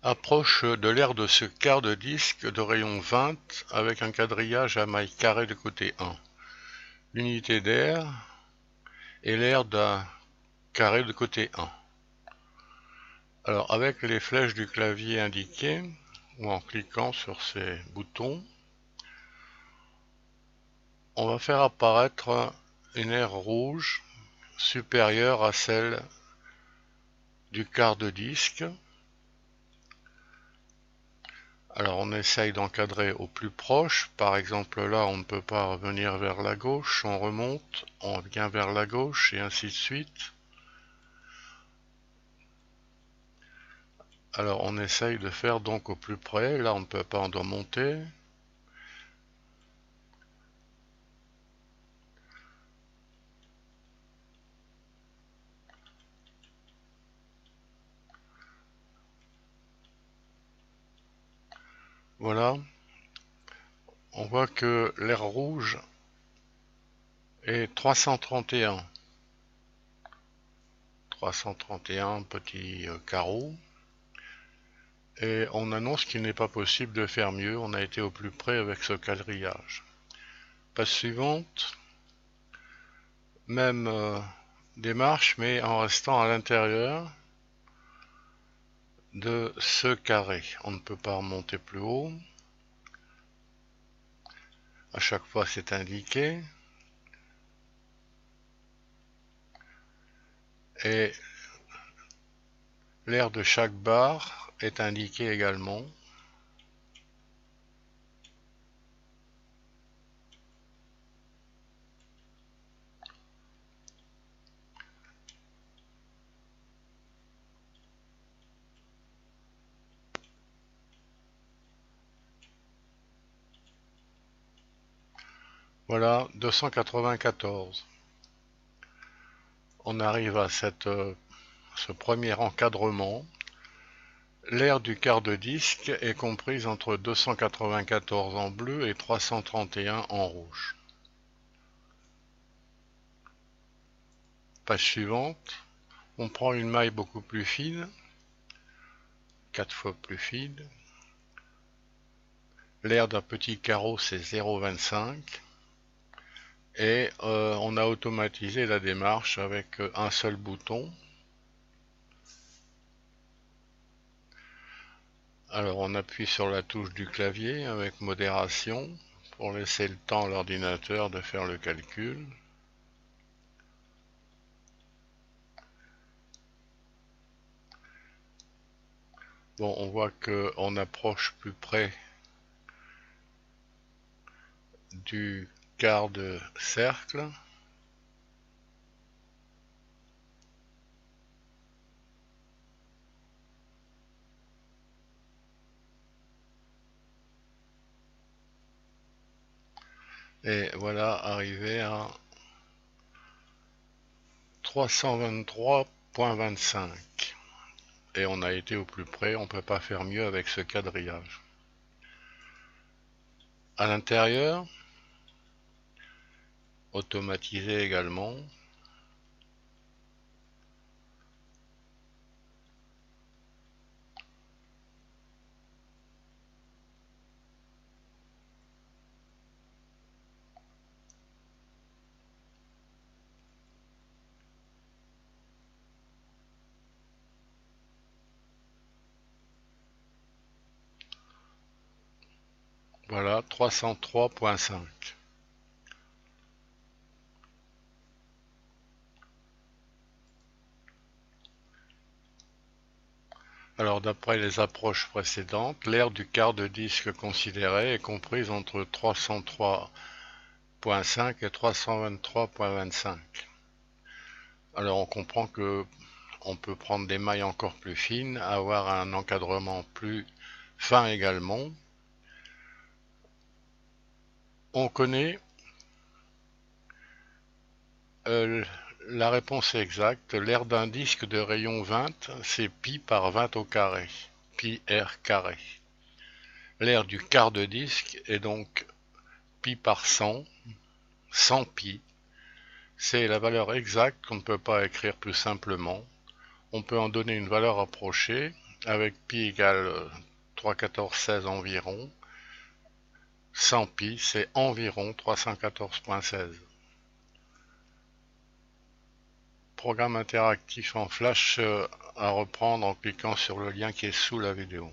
Approche de l'aire de ce quart de disque de rayon 20 avec un quadrillage à mailles carrées de côté 1. L'unité d'air est l'aire d'un carré de côté 1. Alors avec les flèches du clavier indiquées ou en cliquant sur ces boutons, on va faire apparaître une aire rouge supérieure à celle du quart de disque. Alors on essaye d'encadrer au plus proche, par exemple là on ne peut pas revenir vers la gauche, on remonte, on vient vers la gauche et ainsi de suite. Alors on essaye de faire donc au plus près, là on ne peut pas, on doit monter. Voilà, on voit que l'aire rouge est 331. 331 petits carreaux. Et on annonce qu'il n'est pas possible de faire mieux, on a été au plus près avec ce quadrillage. Page suivante, même démarche, mais en restant à l'intérieur de ce carré. On ne peut pas remonter plus haut. À chaque fois, c'est indiqué. Et l'aire de chaque barre est indiqué également. Voilà, 294. On arrive à ce premier encadrement. L'aire du quart de disque est comprise entre 294 en bleu et 331 en rouge. Page suivante, on prend une maille beaucoup plus fine, 4 fois plus fine. L'aire d'un petit carreau c'est 0,25 et on a automatisé la démarche avec un seul bouton. Alors on appuie sur la touche du clavier avec modération pour laisser le temps à l'ordinateur de faire le calcul. Bon, on voit qu'on approche plus près du quart de cercle. Et voilà, arrivé à 323,25. Et on a été au plus près, on ne peut pas faire mieux avec ce quadrillage. À l'intérieur, automatisé également. Voilà, 303,5. Alors d'après les approches précédentes, l'aire du quart de disque considéré est comprise entre 303,5 et 323,25. Alors on comprend que on peut prendre des mailles encore plus fines, avoir un encadrement plus fin également. On connaît la réponse est exacte. L'aire d'un disque de rayon 20, c'est pi par 20 au carré, pi r carré. L'aire du quart de disque est donc pi par 100, 100 pi. C'est la valeur exacte qu'on ne peut pas écrire plus simplement. On peut en donner une valeur approchée, avec pi égale 3,14,16 environ. Sans pi, c'est environ 314,16. Programme interactif en Flash à reprendre en cliquant sur le lien qui est sous la vidéo.